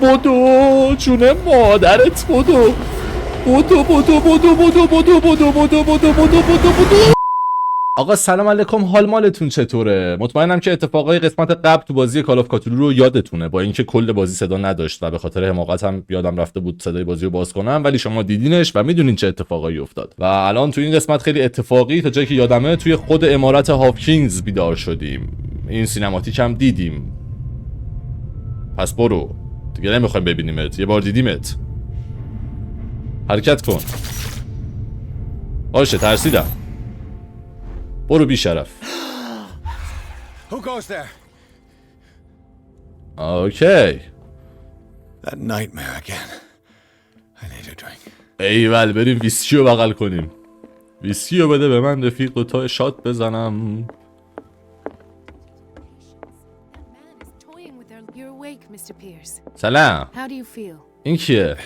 بدو جون مادرت بدو بدو بدو بدو بدو بدو بدو بدو بدو بدو بدو بدو. آقا سلام علیکم، حال مالتون چطوره؟ مطمئنم که اتفاقای قسمت قبل تو بازی کال آف کاتولو رو یادتونه، با اینکه کل بازی صدا نداشت و به خاطر حماقتم یادم رفته بود صدای بازی رو باز کنم، ولی شما دیدینش و میدونین چه اتفاقایی افتاد. و الان تو این قسمت خیلی اتفاقی تا جایی که یادمه توی خود امارت هاپکینز بیدار شدیم. این سینماتیک هم دیدیم. پس برو دیگه، نمیخوایم ببینیمت، یه بار دیدیمت. حرکت کن. باشه ترسیدم. برو بی شرف. Who goes there? اوکی. That nightmare again. I need a drink. ایول بریم ویسکی رو بغل کنیم. ویسکی رو بده به من رفیق و تا شات بزنم. سلام. این کیه؟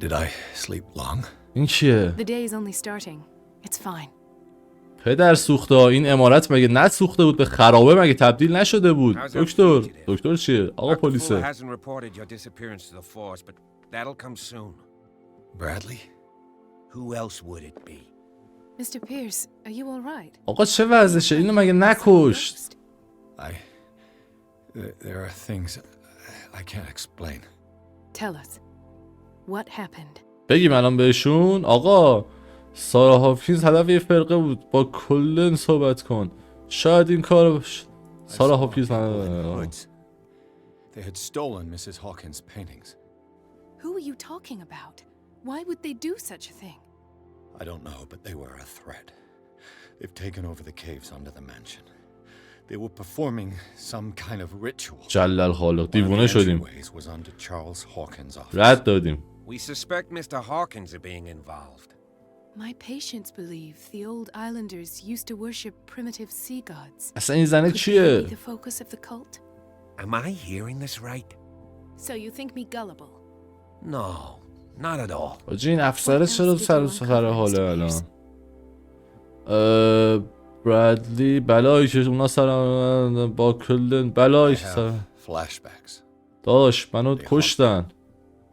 Did I sleep long? این کیه؟ The day is only starting. It's fine. پدر سوخته، این امارت مگه نسوخته بود به خرابه؟ مگه تبدیل نشده بود؟ دکتر، دکتر چیه؟ آقا پلیسه. Bradley? Who else would it be? Mr. Pierce, are you all right? آقا چه وضعشه؟ اینو مگه نکشت؟ There are things I can't explain. Tell us. What happened? بگیم الان بهشون. آقا سارا هاپکینز هدف یه فرقه بود، با کلن صحبت کن. شاید این کار سارا هاپکینز They had stolen Mrs. Hawkins' paintings. Who are you talking about? Why would they do such a thing? I don't know, but they were a threat. They've taken over the caves under the mansion. They were performing some kind of ritual. جلل خالق، دیوونه شدیم. Was under Charles Hawkins' office. رد دادیم. We suspect Mr. Hawkins of being involved. My patients believe the old islanders used to worship primitive sea gods. اصلا این زنه کیه؟ Could they be the focus of the cult? Am I hearing this right? So you think me gullible? No, not at all. آجی این افسره چرا سر حاله الان؟ برادلی بلایی که اونا سر با کلن بلایی که سر flashbacks. داش منو کشتن.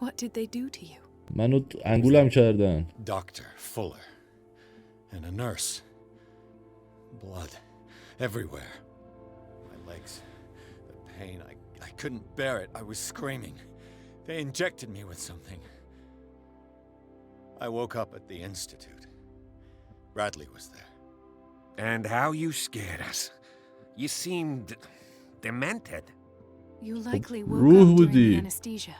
What did they do to you? منو انگولم کردن. Dr. Fuller and a nurse. Blood everywhere. My legs, the pain, I couldn't bear it. I was screaming. They injected me with something. I woke up at the institute. Bradley was there. And how you scared us. You seemed demented. You likely woke up during بودی. the anesthesia.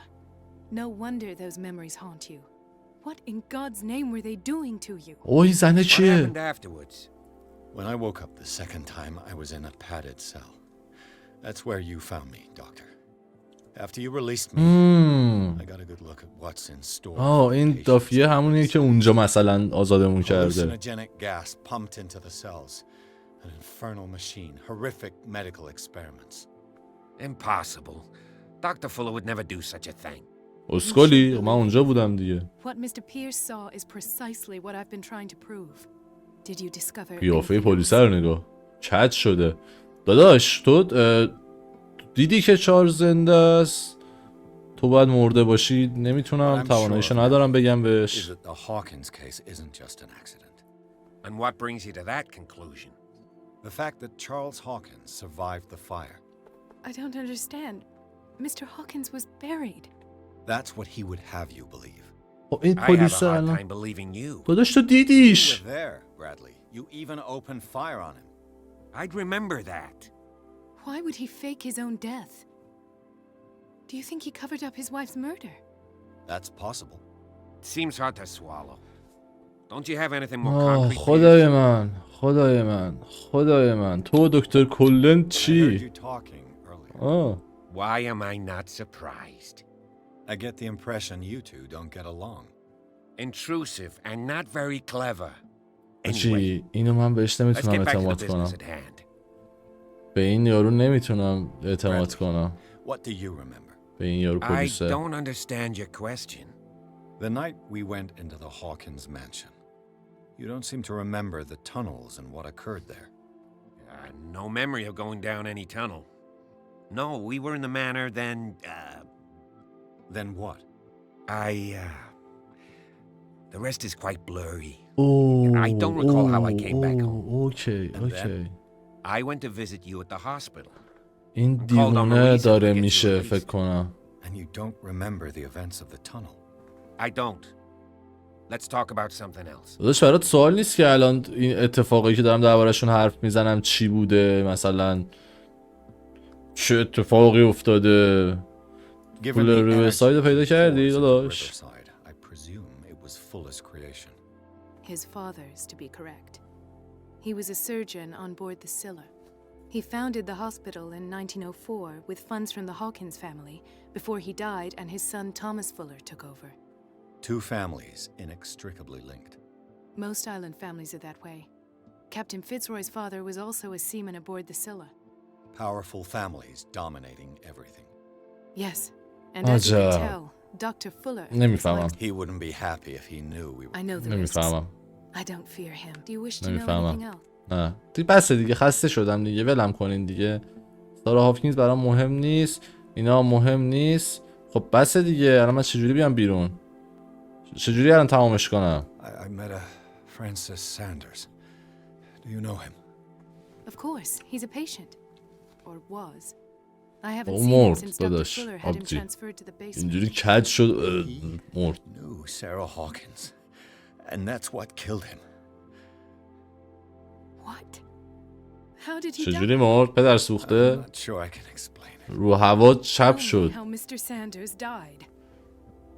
No wonder those memories haunt you. What in God's name were they doing to you? اوه این زنه What چیه؟ happened afterwards? When I woke up the second time, I was in a padded cell. That's where you found me, doctor. After you released me, I got a good look at what's in store. این دافیه همونیه که اونجا مثلا آزادمون کرده. Hallucinogenic gas pumped into the cells. An infernal machine. Horrific medical experiments. Impossible. Dr. Fuller would never do such a thing. اسکولی؟ من اونجا بودم دیگه. What Mr. Pierce saw is precisely what I've been trying to prove. Did you discover? قیافه پلیسه رو نگاه. کج شده. داداش تو دیدی که چارلز زنده است؟ تو باید مرده باشی. نمیتونم، تواناییشو ندارم بگم بهش. The Hawkins case isn't just an accident. And what brings you to that conclusion? The fact that Charles Hawkins survived the fire. I don't understand. Mr. Hawkins was buried. That's what he would have you believe. این I have a پلیسه hard الان. time believing you. داداش تو You دیدیش. were there, Bradley. You even opened fire on him. I'd remember that. Why would he fake his own death? Do you think he covered up his wife's murder? That's possible. Seems hard to swallow. Don't you have anything more concrete? خدای من، خدای من، خدای من. تو دکتر کلن I heard چی؟ you talking earlier. Why am I not surprised? I get the impression you two don't get along. Intrusive and not very clever. Anyway, چی؟ اینو من بهش let's نمیتونم get back to the اعتماد business کنم. at hand. به این یارو نمیتونم اعتماد کنم. What do you remember? به این یارو I پلیسه. don't understand your question. The night we went into the Hawkins mansion. You don't seem to remember the tunnels and what occurred there. No memory of going down any tunnel. No, we were in the manor then, Then what? The rest is quite blurry. اوه I don't recall how I came back home. اوکی And اوکی. I went to visit you at the hospital. این دیوونه داره میشه فکر کنم. And you don't remember the events of the tunnel? I don't. Let's talk about something else. داداش برات سوال نیست که الان این اتفاقی که دارم دربارشون حرف میزنم چی بوده؟ مثلا چه اتفاقی افتاده؟ پول روی سایت پیدا کردی داداش؟ I presume it was Fuller's creation. His father's, to be correct. He was a surgeon on board the Scylla. He founded the hospital in 1904 with funds from the Hawkins family before he died and his son Thomas Fuller took over. Two families inextricably linked. Most island families are that way. Captain Fitzroy's father was also a seaman aboard the Scylla. Powerful families dominating everything. Yes, and as you can عجب. tell, Dr. Fuller... نمیفهمم. He wouldn't be happy if he knew we were... I know the risks. نمیفهمم. I don't fear him. Do you wish to know نمیفهمم. anything else? نه دیگه بسه دیگه، خسته شدم دیگه، ولم کنین دیگه. سارا هاپکینز برام مهم نیست، اینا مهم نیست. خب بسه دیگه، الان من چجوری بیام بیرون؟ چجوری الان تمامش کنم؟ I met a Francis Sanders. Do you know him? Of course, he's a patient. Or was. I haven't او seen him مرد since Dr. داداش Fuller had him آبجی. transferred to the basement. اینجوری کج شد مرد. Knew Sarah Hawkins. And that's what killed him. What? How did he چجوری die? مرد؟ پدر I'm سوخته؟ not sure I can explain it. رو هوا چپ Tell me شد. how Mr. Sanders died.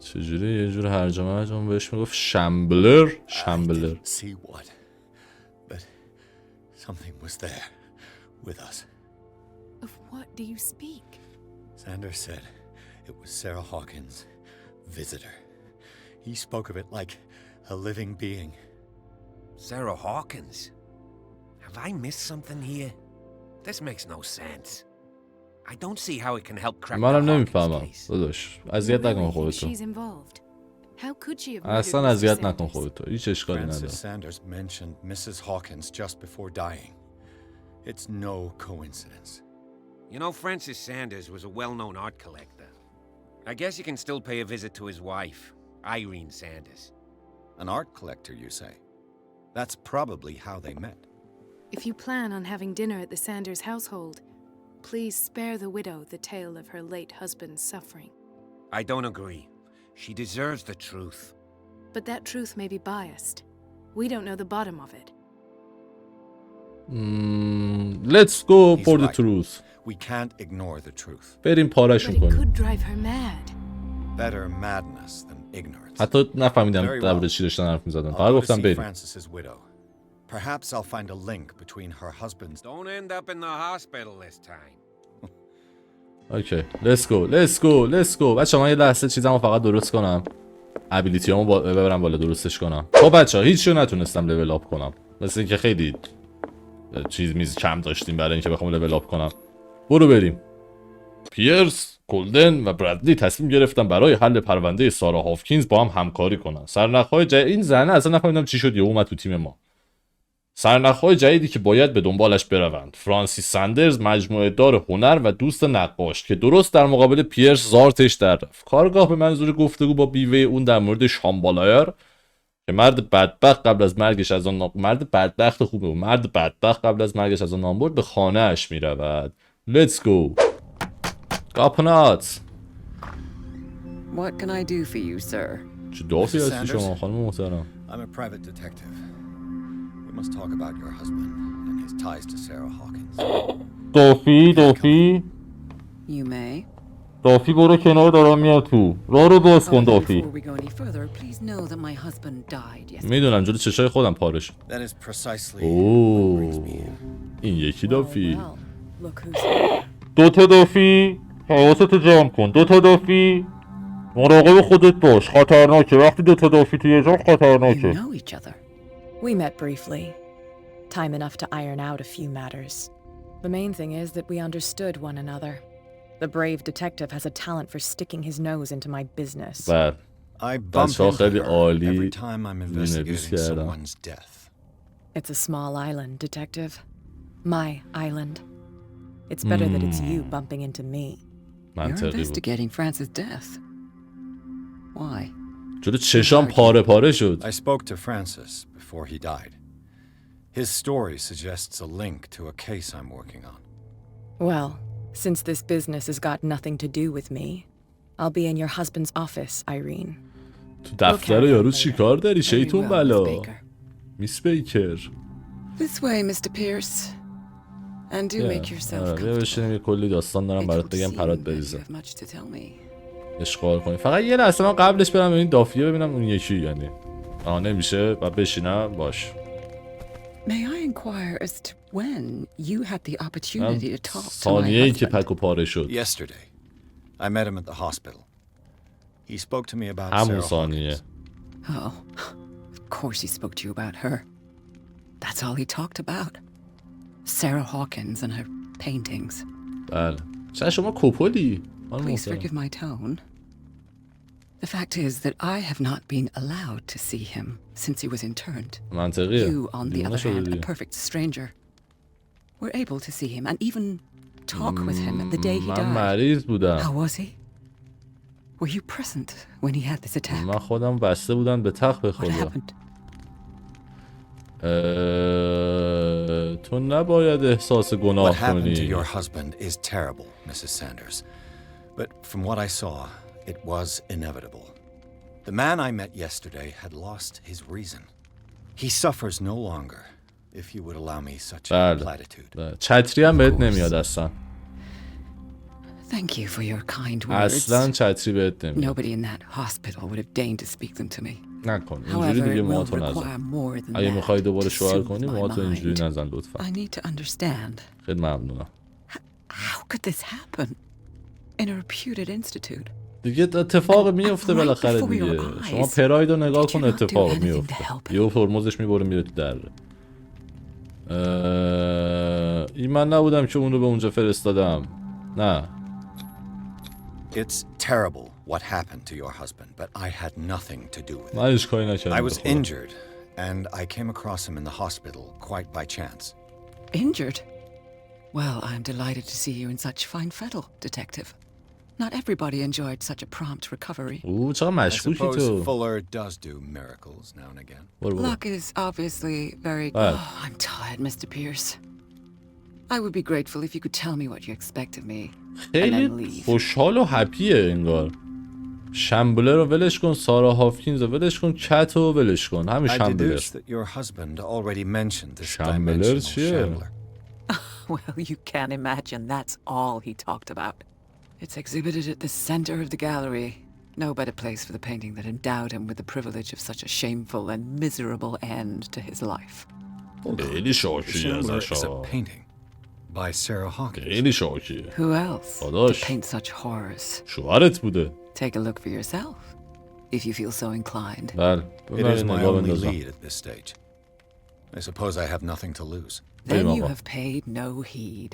چجوری یه جور هرجه مرجم بهش میگفت شمبلر. شمبلر. I didn't see what, but something was there with us. Of what do you speak? Sanders said it was Sarah Hawkins' visitor. He spoke of it like a living being. Sarah Hawkins? Have I missed something here? This makes no sense. I don't see how it can help crack the منم Hawkins نمیفهمم case. داداش، اذیت Really نکن think خودتو. she's involved? How could she have murdered اصلا Mr. اذیت نکن Sanders? خودتو، هیچ اشکالی Francis نداره. Sanders mentioned Mrs. Hawkins just before dying. It's no coincidence. You know, Francis Sanders was a well-known art collector. I guess you can still pay a visit to his wife, Irene Sanders. An art collector, you say? That's probably how they met. If you plan on having dinner at the Sanders household, please spare the widow the tale of her late husband's suffering. I don't agree. She deserves the truth. But that truth may be biased. We don't know the bottom of it. Let's go He's for the right. truth. We can't ignore the truth. بریم But پارشون it کنیم. could drive her mad. Better madness than ignorance. حتی نفهمیدم Very درباره well. چی داشتن حرف می‌زدن. I'll فقط go to گفتم see بریم. Francis's widow. Perhaps I'll find a link between her husband's... Don't end up in the hospital this time. اوکی. Let's go. Let's go. Let's go. بچه‌ها من یه لحظه چیزامو فقط درست کنم. ابیلیتیامو ببرم بالا درستش کنم. خب بچه‌ها هیچ رو نتونستم لول اپ کنم. مثل اینکه خیلی چیز میز کم داشتیم برای اینکه بخوام لول اپ کنم. برو بریم. پیرس، کلدن و برادلی تصمیم گرفتن برای حل پرونده سارا هاپکینز با هم همکاری کنن. سرنخ‌های این زنه اصلا نفهمیدم چی شد یهو اومد تو تیم ما. سرنخ‌های جدیدی که باید به دنبالش بروند. فرانسیس ساندرز، مجموعه دار هنر و دوست نقاش که درست در مقابل پیرس زارتش در رفت. کارگاه به منظور گفتگو با بیوه اون در مورد شامبالایر که مرد بدبخت قبل از مرگش از آن مرد بدبخت خوبه و مرد بدبخت قبل از مرگش از آن نام برد به خانه اش می رود. Let's go. کاپنات. What can I do for you, sir? چه دافی Mrs. هستی شما خانم محترم؟ I'm a private detective. We must talk about your husband and his ties to Sarah Hawkins. دافی You may. دافی برو کنار دارم میاد تو. راه رو باز کن Before دافی. we go any further, please know that my husband died yesterday. میدونم جلو چشای خودم پارش. That is precisely اوه what brings me here. این یکی دافی. Well, look who's here. دوتا دافی حواستو جمع کن. دوتا دافی مراقب خودت باش، خطرناکه. وقتی دوتا دافی توی جا You خطرناکه. know each other. We met briefly. Time enough to iron out a few matters. The main thing is that we understood one another. The brave detective has a talent for sticking his nose into my business. بله. I bump بچه‌ها into خیلی her عالی every time I'm نویس investigating کردم. someone's death. It's a small island, detective. My island. It's better that it's you bumping into me. You're منطقی بود. investigating Francis' death. Why? جلو چشام پاره پاره شد. I spoke to Francis before he died. His story suggests a link to a case I'm working on. Well, since this business has got nothing to do with me, I'll be in your husband's office, Irene. تو دفتر یارو چی کار داری Very شیطون well, Miss بلا؟ Baker. میس بیکر. This way, Mr. Pierce. And do make yourself بیا بشینیم یه کلی داستان دارم برات بگم پرات بریزه. much to tell me. اشغال کنیم. فقط یه لحظه من قبلش برم این دافیه ببینم اون یکی یعنی. نمیشه و بشینم باش. May I inquire as to when you had the opportunity to talk to my ثانیه‌ای که husband? پک و پاره شد. Yesterday, I met him at the hospital. He spoke to me about همون Sarah ثانیه. Hawkins. Oh, of course he spoke to you about her. That's all he talked about. Sarah Hawkins and her paintings. بله. چرا شما کپولی؟ Please forgive my tone. The fact is that I have not been allowed to see him since he was interned. منطقیه. You, on the دیوونه other شده hand, a دیگه. perfect stranger, were able to see him and even talk with him the day he من died. مریض How بودم. was he? Were you present when he had this attack? من خودم بسته بودم به تخت به What خدا. happened? تو نباید احساس What گناه happened to کنی. your husband is terrible, Mrs. Sanders. But from what I saw, it was inevitable. The man I met yesterday had lost his reason. He suffers no longer, if you would allow me such a بله. platitude. بله. چتری هم بهت نمیاد اصلا. Thank you for your kind words. اصلا چتری بهت نمیاد. Nobody in that hospital would have deigned to speak them to me. نکن. اینجوری However, دیگه it will موهاتو require نزن. more than اگه that میخوای دوباره to شوهر soothe کنی my موهاتو اینجوری mind. نزن لطفا. I need to understand. خیلی ممنونم. How could this happen in a reputed institute? دیگه اتفاق میفته بالاخره before دیگه. your eyes. شما پراید رو نگاه Did you کن not do اتفاق anything to میفته. help him? یهو ترمزش میبره میره تو دره. این من نبودم که اون رو به اونجا فرستادم. نه. It's terrible what happened to your husband, but I had nothing to do with it. من هیچ کاری نکردم. I was injured, and I came across him in the hospital quite by chance. Injured? Well, I'm delighted to see you in such fine fettle, detective. Not everybody enjoyed such a prompt recovery. او چقدر I مشکوکی suppose تو. Fuller does do miracles now and again. برو برو. Luck is obviously very... Right. Oh, I'm tired, Mr. Pierce. I would be grateful if you could tell me what you expect of me, and then خیلی leave. خوشحال و هپیه انگار. شمبلر رو ولش کن، سارا هافکینز رو ولش کن، کت رو ولش کن. همین I شمبلر. deduce that your husband already mentioned this Shambler dimensional چیه؟ shambler. Well, you can't imagine that's all he talked about. It's exhibited at the center of the gallery. No better place for the painting that endowed him with the privilege of such a shameful and miserable end to his life. خیلی The شاکی shambler is ازش. a painting by Sarah Hawkins. خیلی شاکیه. Who else to داداش. paint such horrors? شوهرت بوده. Take a look for yourself, if you feel so inclined. بله. It ببر is my نگاه only بندازم. lead at this stage. I suppose I have nothing to lose. Then you Mama. have paid no heed.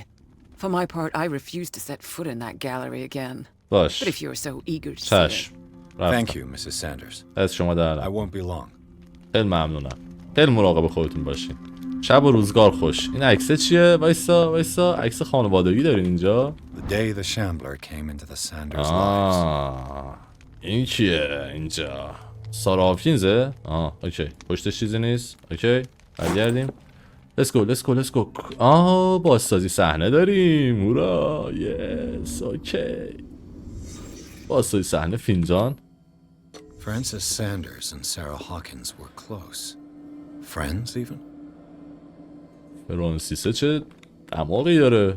For my part, I refuse to set foot in that gallery again. باش. But if you're so eager to see چشم. it, Thank رفتم. you, Mrs. Sanders. از شما در I نکنم. won't be long. خیلی ممنونم. خیلی مراقب خودتون باشین. شب و روزگار خوش. این عکسه چیه؟ وایسا وایسا. عکس خانوادگی دارین اینجا؟ The day the shambler came into the Sanders' lives. این کیه اینجا؟ سارا هاپکینزه؟ اوکی. پشتش چیزی نیست. اوکی. برگردیم. Let's go. بازسازی صحنه داریم. هورا. یس. اوکی. بازسازی صحنه فینجان. Francis Sanders and Sarah Hawkins were close. Friends, even? فرانسیسه چه دماغی داره.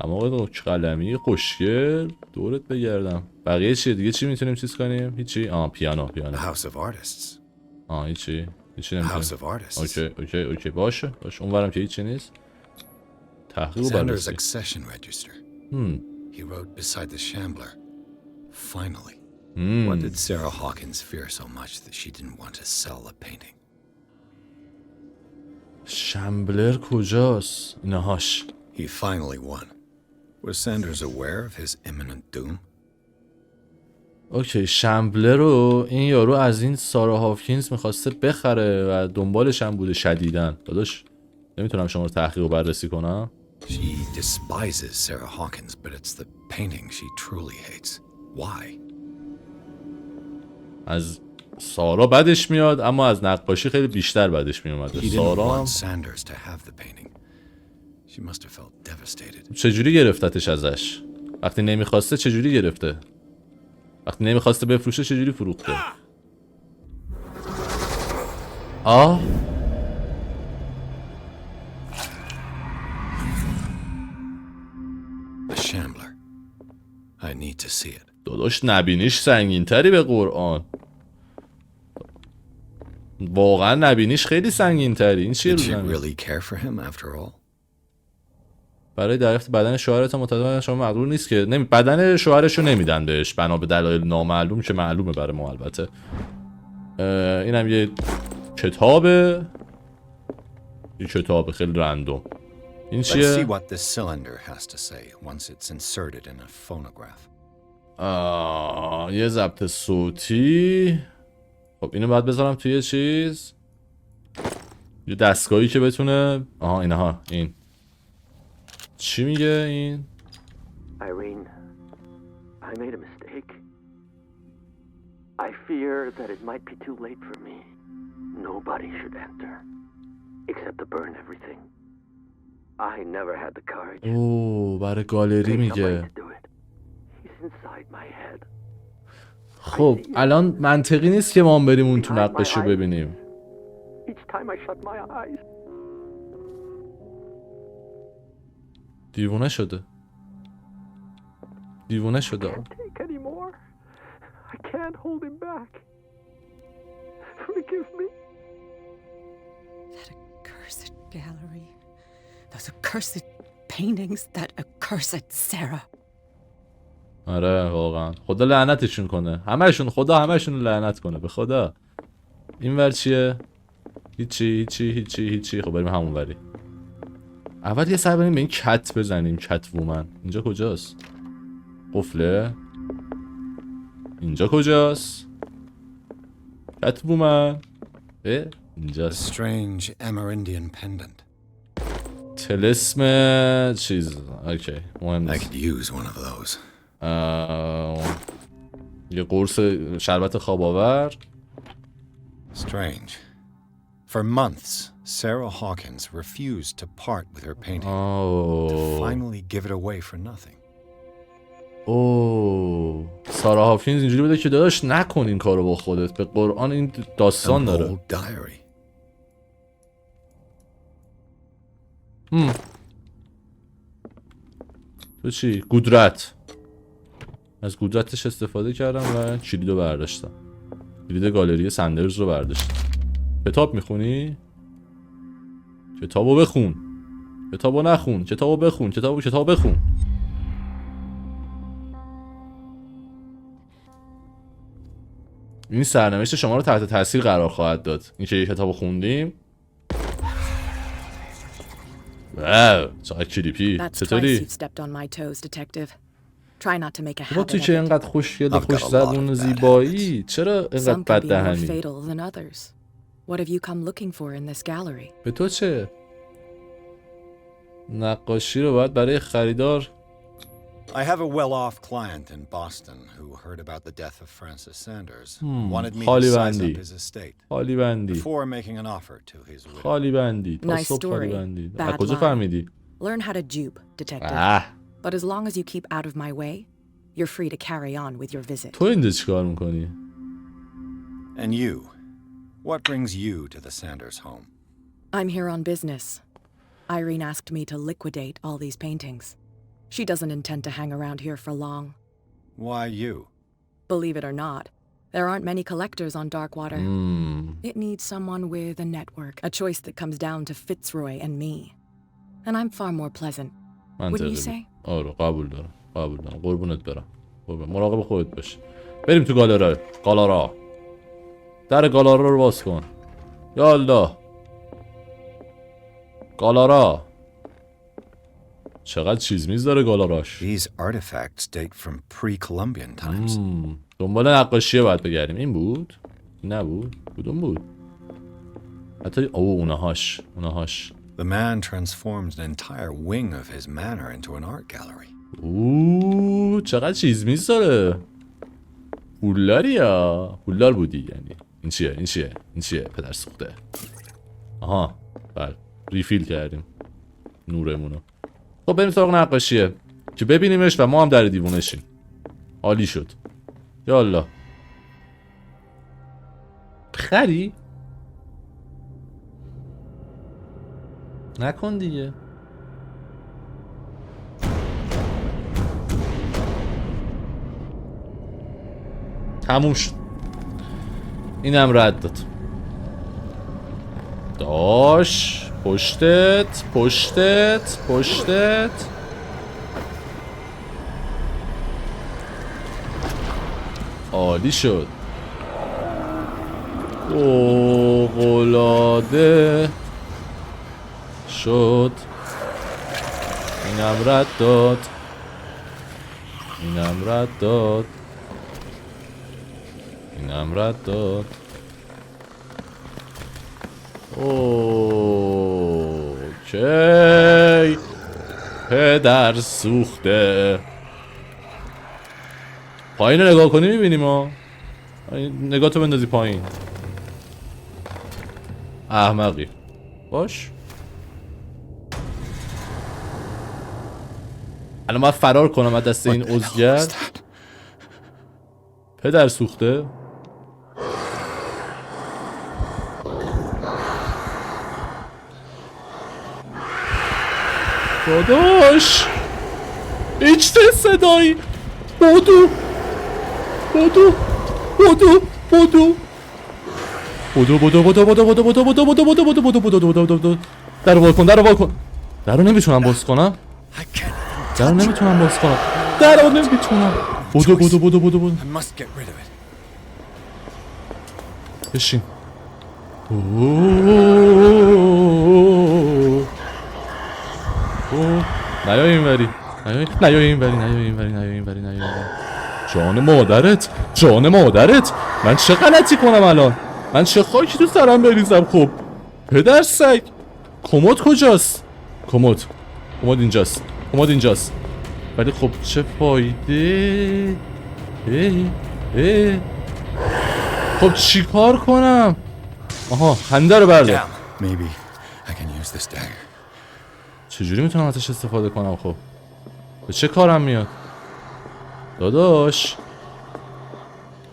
دماغ نوک قلمی خوشگل. دورت بگردم. بقیه چیه دیگه؟ چی میتونیم چیز کنیم؟ هیچی؟ پیانو. The House of Artists. هیچی House نمیتونیم. of Artists. اوکی باشه اونورم که هیچی نیست. تحقیق و Sanders' بررسی. accession register. He wrote beside the shambler. Finally. What did Sarah Hawkins fear so much that she didn't want to sell the painting? شمبلر کجاست؟ اینهاش. He finally won. Was Sanders aware of his imminent doom? اوکی شمبلر رو این یارو از این سارا هاپکینز میخواسته بخره و دنبالش هم بوده شدیدن. داداش نمیتونم شما رو تحقیق و بررسی کنم. She despises Sarah Hawkins, but it's the painting she truly hates. Why? از سارا بدش میاد اما از نقاشی خیلی بیشتر بدش میومد. He didn't سارا want Sanders to have the painting. She must have felt devastated. چجوری گرفتتش ازش؟ وقتی نمیخواسته چجوری گرفته؟ وقتی نمیخواسته بفروشه چجوری فروخته؟ آه A shambler. I need to see it. داداش نبینیش سنگین تری به قرآن. واقعا نبینیش خیلی سنگین تری. این چیه Did رو she زمین؟ really care for him after all? برای دریافت بدن شوهرت مطمئن شما مقدور نیست که بدن شوهرشو نمیدن بهش بنا به دلایل نامعلوم که معلومه برای ما البته. اینم یه کتابه. یه کتاب خیلی رندوم. این Let's see چیه؟ what this cylinder has to say once it's inserted in a phonograph. یه ضبط صوتی. خب اینو باید بذارم توی چیز یه دستگاهی که بتونه اینها این چی میگه این؟ Irene, I made a mistake. I fear that it might be too late for me. Nobody should enter, except to burn everything. I never had the courage. برای گالری Pay میگه. somebody to do it. He's inside my head. خب الان منطقی نیست که ما هم بریم اون تو نقاشی ببینیم. Each time I shut my eyes. دیوونه شده. دیوونه شده. I can't take any more. I can't hold him back. Forgive me. That accursed gallery. Those accursed paintings. That accursed Sarah. آره واقعا خدا لعنتشون کنه همشون. خدا همشون لعنت کنه به خدا. این ور چیه؟ هیچی. خب بریم همون وری. اول یه سر بریم به این کت بزنیم. کت وومن اینجا کجاست؟ قفله. اینجا کجاست؟ کت وومن اینجاست. Strange Amerindian pendant. تلسم چیز. اوکی مهم I نیست. could use one of those. یه قرص شربت خواب آور. Strange. For months, Sarah Hawkins refused to part with her painting. To finally give it away for nothing. سارا هاکینز اینجوری بوده که داداش نکن این کارو با خودت. به قرآن این داستان داره. An old diary. تو چی؟ قدرت. از قدرتش استفاده کردم و کلیدو برداشتم. کلید گالری سندرز رو برداشتم. کتاب میخونی؟ کتابو بخون. کتابو نخون. کتابو بخون. کتابو بخون. این سرنوشت شما رو تحت تاثیر قرار خواهد داد. اینکه یه کتابو خوندیم. واو چقدر کلیپی. چطوری؟ با تو که اینقدر خوشگل و خوش زبون و زیبایی چرا اینقدر بد دهنی؟ به تو چه؟ نقاشی رو باید برای خریدار. I have a well-off client in Boston who heard about the death of Francis Sanders. Wanted me to size up his estate خالی بندی. before making an offer to his widow. خالی بندی. تا صبح خالی بندی. از کجا فهمیدی؟ Learn how to dupe, detective. But as long as you keep out of my way, you're free to carry on with your visit. تو اینجا چیکار میکنی؟ And you? What brings you to the Sanders home? I'm here on business. Irene asked me to liquidate all these paintings. She doesn't intend to hang around here for long. Why you? Believe it or not, there aren't many collectors on Darkwater. It needs someone with a network, a choice that comes down to Fitzroy and me. And I'm far more pleasant. Wouldn't you say? آره قبول دارم. قربونت برم. مراقب خودت باش. بریم تو گالارا. در گالارا رو باز کن. یا الله. گالارا. چقدر چیز میز داره گالاراش. These artifacts date from pre-Columbian times. دنبال نقاشیه باید بگردیم. این بود؟ نبود؟ کدوم بود؟ حتی اونهاش. The man transformed an entire wing of his manor into an art gallery. چقدر چیز میز داره. پولداری یا پولدار بودی یعنی. این چیه این چیه این چیه پدر سوخته. آها بله ریفیل کردیم نورمونو. خب بریم سراغ نقاشیه که ببینیمش و ما هم در دیوونشیم. عالی شد. یالا خری نکن دیگه. تموم شد. اینم رد داد. داش پشتت پشتت پشتت. عالی شد. فوق‌العاده شد. اینم رد داد. اینم رد داد. اینم رد داد. اوکی پدر سوخته. پایین نگاه کنی میبینیم ها. نگاه تو بندازی پایین. احمقی باش. الان باید فرار کنم از دست این عزگرد. پدر سوخته. داداش هیچ صدایی. بودو بودو بودو بودو بودو بودو بودو بودو بودو بودو بودو بودو بودو بودو بودو بودو بودو بودو. درو وا کن درو وا کن. درو نمیتونم باز کنم. درو نمیتونم باز کنم. درو نمیتونم. بودو بودو بودو بودو بودو. بشین. نیا اینوری. نیا اینوری نیا اینوری نیا اینوری نیا اینوری. جان مادرت جان مادرت. من چه غلطی کنم الان؟ من چه خاکی تو سرم بریزم؟ خب پدر سگ کمد کجاست؟ کمد اینجاست. کمد اینجاست. ولی خب چه فایده؟ خب چی کار کنم؟ آها خنده رو بردار. چجوری میتونم ازش استفاده کنم؟ خب به چه کارم میاد؟ داداش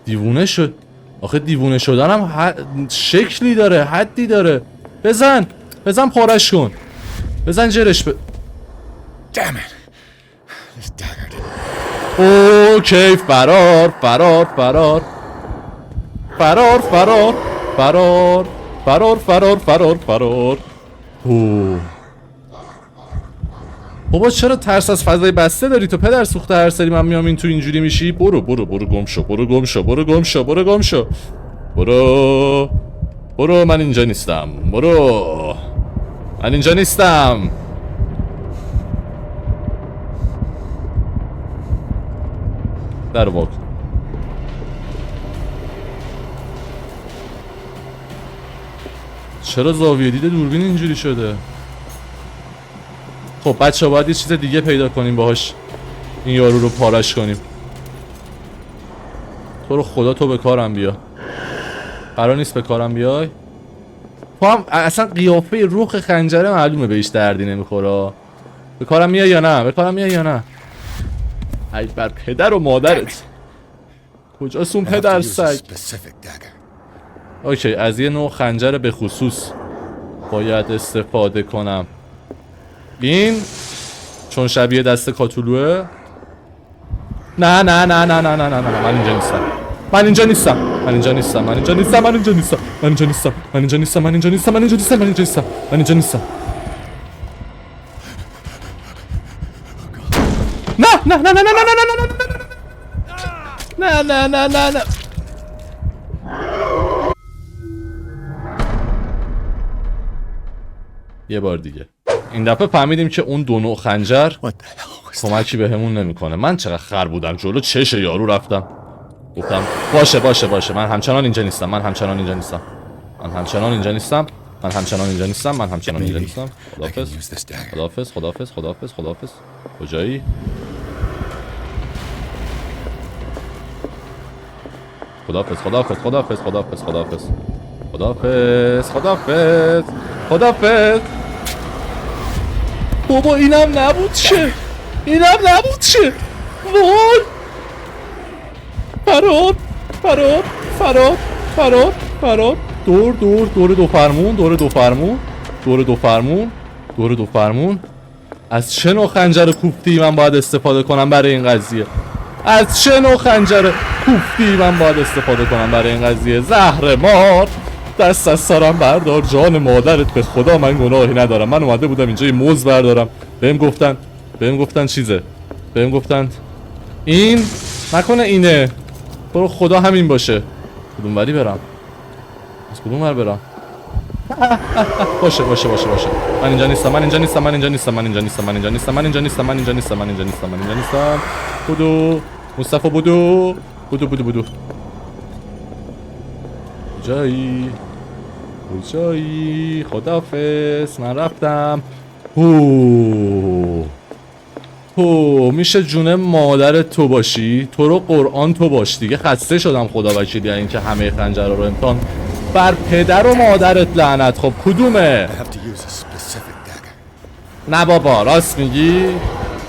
دیوونه شد. آخه دیوونه شدنم شکلی داره حدی داره. بزن پارش کن. بزن جرش اوکی فرار فرار فرار فرار فرار فرار فرار فرار فرار فرار. بابا چرا ترس از فضای بسته داری تو پدر سوخته؟ هر سری من میام این تو اینجوری میشی. برو گم شو. برو گم شو. برو من اینجا نیستم. من اینجا نیستم. در واقع چرا زاویه دید دوربین اینجوری شده؟ خب بچه باید یه چیز دیگه پیدا کنیم باهاش این یارو رو پارش کنیم. تو رو خدا تو به کارم بیا. قرار نیست به کارم بیای؟ تو هم اصلا قیافه روخ خنجره معلومه بهش دردی نمیخوره. به کارم میای یا نه؟ ای بر پدر و مادرت. کجاست اون پدر سگ؟ اوکی از یه نوع خنجر به خصوص باید استفاده کنم. این چون شبیه دست کاتولوه. نه من اینجا نیستم. نه یه بار دیگه. این دفعه فهمیدیم که اون دو نوع خنجر کمکی بهمون نمیکنه. من چقدر خر بودم جلو چش یارو رفتم گفتم باشه من همچنان اینجا نیستم. خداحافظ. کجایی؟ خداحافظ خداحافظ خداحافظ خداحافظ خداحافظ خداحافظ خداحافظ خداحافظ. بابا اینم نبود شه، اینم نبود شه. وای فراد فراد فراد فراد فراد. دور دور دور دو فرمون، دور دو فرمون، دور دو فرمون، دور دو فرمون. از چه نوع خنجر کوفتی من باید استفاده کنم برای این قضیه؟ از چه نوع خنجر کوفتی من باید استفاده کنم برای این قضیه؟ زهر مار، دست از سرم بردار، جان مادرت به خدا من گناهی ندارم. من اومده بودم اینجا یه موز بردارم، بهم گفتن چیزه، بهم گفتن این نکنه اینه، برو خدا همین باشه. کدوم وری برم؟ از کدوم ور برم؟ باشه باشه باشه باشه. من اینجا نیستم، من اینجا نیستم، من اینجا نیستم، من اینجا نیستم، من اینجا نیستم، من اینجا نیستم، من اینجا نیستم، من اینجا نیستم، من اینجا نیستم. بودو مصطفی، بودو بودو بودو بودو. کجایی؟ کجایی؟ خداحافظ، من رفتم. میشه جون مادرت تو باشی؟ تو رو قرآن تو باش دیگه. خسته شدم خدا وکیلی این که همه خنجرها رو امتحان. بر پدر و مادرت لعنت. خب کدومه؟ نه بابا راست میگی؟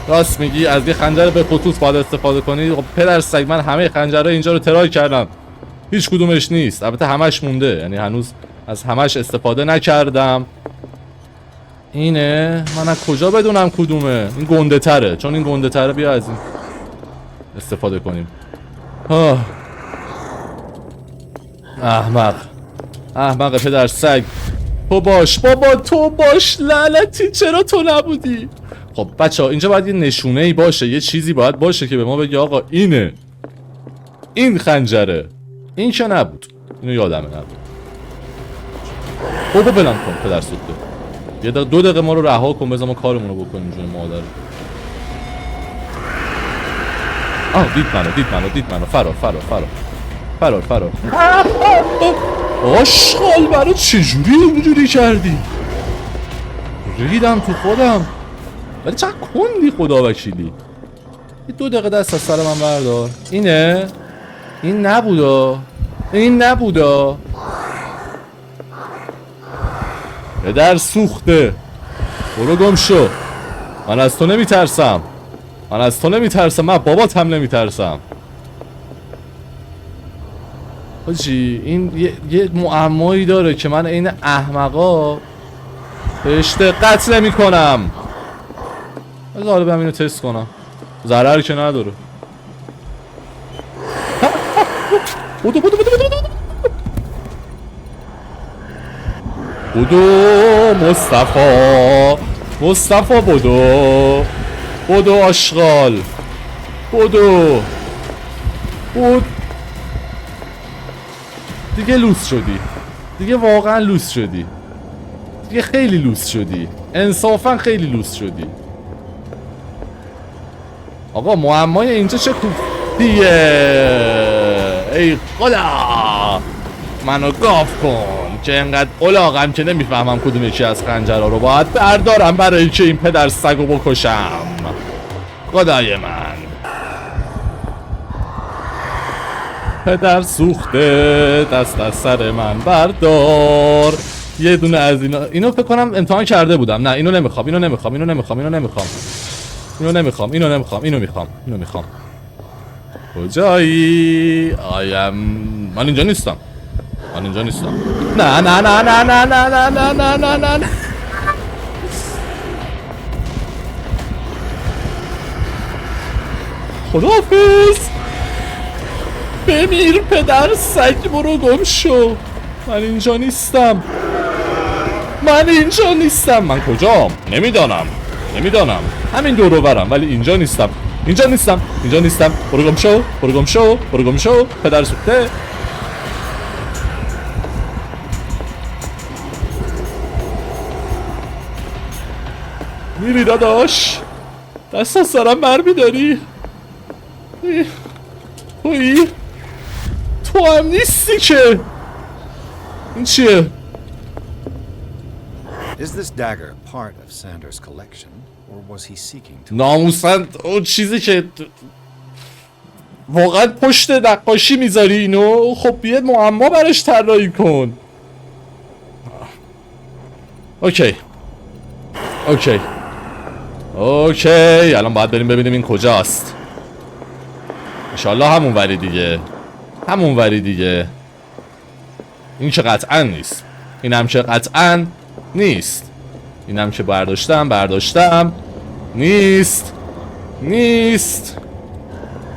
راست میگی؟ از یه خنجر به خصوص باید استفاده کنی؟ خب پدر سگ من همه خنجرها اینجا رو ترای کردم، هیچ کدومش نیست. البته همش مونده، یعنی هنوز از همش استفاده نکردم. اینه؟ من از کجا بدونم کدومه؟ این گنده تره، چون این گنده تره. بیا از این استفاده کنیم. احمق، احمق پدر سگ. تو باش بابا، تو باش. لعنتی چرا تو نبودی؟ خب بچه ها اینجا باید یه نشونه ای باشه، یه چیزی باید باشه که به ما بگه آقا اینه، این خنجره. این که نبود، اینو یادمه نبود. بابا بلند کن پدر سوخته. یه دقیقه 2 دقیقه ما رو رها کن، بذار ما کارمون رو بکنیم جون مادر. دید منو فرار. آشغال برای چجوری اینجوری کردی؟ ریدم تو خودم. ولی چقدر کندی خدا وکیلی. 2 دقیقه دست از سر من بردار. اینه؟ این نبودا، این نبودا. پدر سوخته، برو گم شو. من از تو نمیترسم، من از تو نمیترسم، من بابات هم نمیترسم. حاجی این یه معمایی داره که من این احمقا بهش دقت نمی کنم. حالا بهم اینو تست کنم، ضرر که نداره. بودو مصطفی بودو آشغال. بودو دیگه لوس شدی، دیگه واقعا لوس شدی، دیگه خیلی لوس شدی، انصافا خیلی لوس شدی. آقا معمای اینجا چه کوفتیه؟ ای خدا منو گاف کن که انقدر الاغم که نمیفهمم کدوم یکی از خنجرها رو باید بردارم برای اینکه این پدر سگو بکشم. خدای من، پدر سوخته، دست از سر من بردار. یه دونه از اینو فکر کنم امتحان کرده بودم. نه اینو نمیخوام، اینو میخوام. کجایی؟ من اینجا نیستم. نه. خداحافظ. بمیر پدر سگ، برو گم شو. من اینجا نیستم. من کجام؟ نمیدانم. همین دور رو برم ولی اینجا نیستم. برو گم شو. پدر سوخته. میری داداش؟ دست از سرم بر میداری؟ تو هم نیستی که. این چیه؟ Is this dagger part of Sanders' collection, or was he seeking to... ناموسن اون چیزی که واقعا پشت نقاشی میذاری اینو؟ خب بیاد معما براش طراحی کن. اوکی اوکی اوکی، الان باید بریم ببینیم این کجاست. انشالله همون وری دیگه، همون وری دیگه. این که قطعا نیست، این هم که قطعا نیست، این هم که برداشتم نیست نیست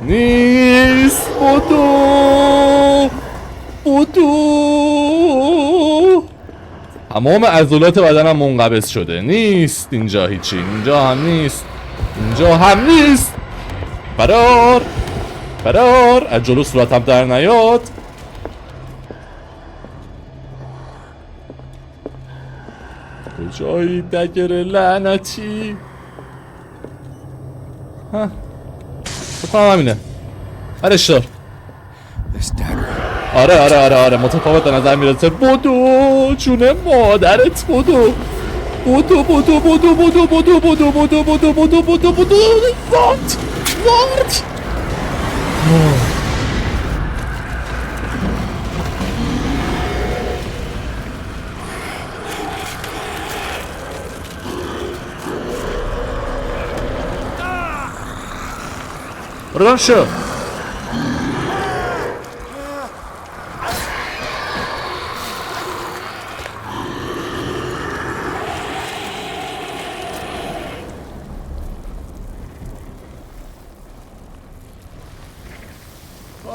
نیست. بودو تمام عضلات بدنم منقبض شده. نیست اینجا هیچی، اینجا هم نیست، اینجا هم نیست. فرار فرار، از جلو صورتم در نیاد. کجای دقیقه لعنتی؟ ها بکنم همینه. برش دار. آره متفاوت به نظر میرسه. بودو جون مادرت. بودو وات بردم شو.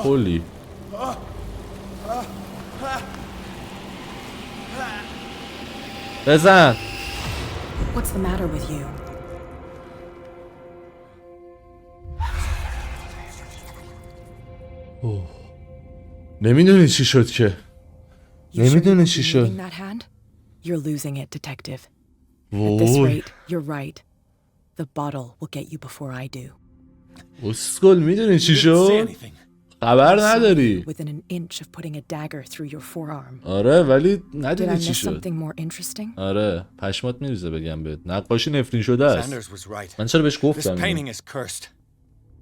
هولی بزن. What's the matter with you? نمیدونی چی شد که. نمیدونی چی شد. That hand? You're losing it, detective. At this rate, you're right. The bottle will get you before I do. اسکل میدونی چی شد؟ خبر نداری. Within an inch of putting a dagger through your forearm. آره ولی Did I ندونی چی miss شد. something more interesting? آره پشمات میریزه بگم بهت. نقاشی نفرین شده است. Sanders was right. من چرا بهش This گفتم؟ painting is cursed.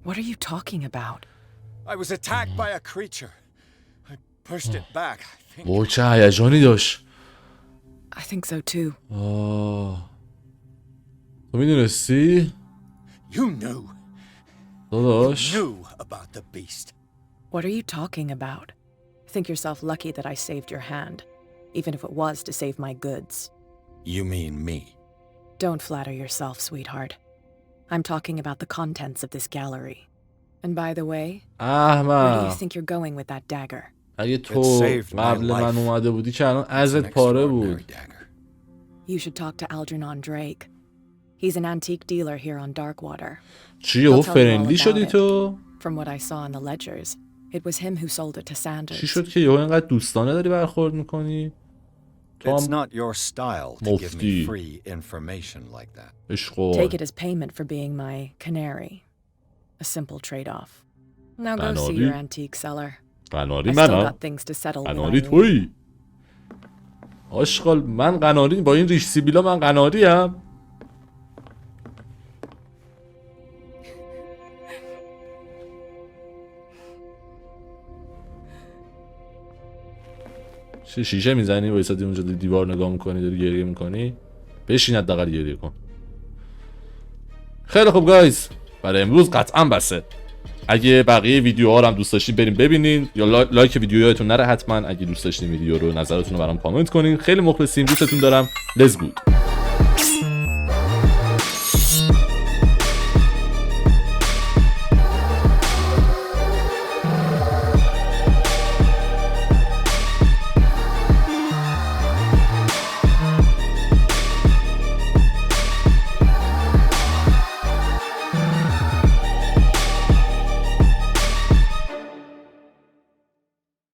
What are you talking about? I was attacked by a creature. I pushed it back. I think. وای چه هیجانی داشت. I think so too. تو میدونستی؟ You knew. داداش Knew about the beast. What are you talking about? Think yourself lucky that I saved your hand, even if it was to save my goods. You mean me? Don't flatter yourself, sweetheart. I'm talking about the contents of this gallery. And by the way, where do you احمد think you're going with that dagger? اگه تو قبل من اومده بودی که الان ازت پاره بود. You should talk to Algernon Drake. He's an antique dealer here on Darkwater. چیه او فرندلی شدی تو؟ From what I saw in the ledgers, it was him who sold it to Sanders. چی شد که یهو اینقدر دوستانه داری برخورد میکنی؟ تو It's هم not your style to give me free information like that. Take it as payment for being my canary. A simple trade-off. Now go see your antique seller. قناری I still منم؟ got things to settle with قناری Irene. تویی؟ آشغال من قناری؟ با این ریش سیبیلا من قناریم؟ شیشه میزنی وایسادی اونجا دیوار نگاه میکنی داری گریه میکنی؟ بشین حداقل گریه کن. خیلی خوب گایز، برای امروز قطعا بسه. اگه بقیه ویدیوها رو هم دوست داشتین بریم ببینین یا لایک ویدیوهاتون نره حتما. اگه دوست داشتین ویدیو رو نظرتون رو برام کامنت کنین. خیلی مخلصیم، دوستتون دارم. Let's go.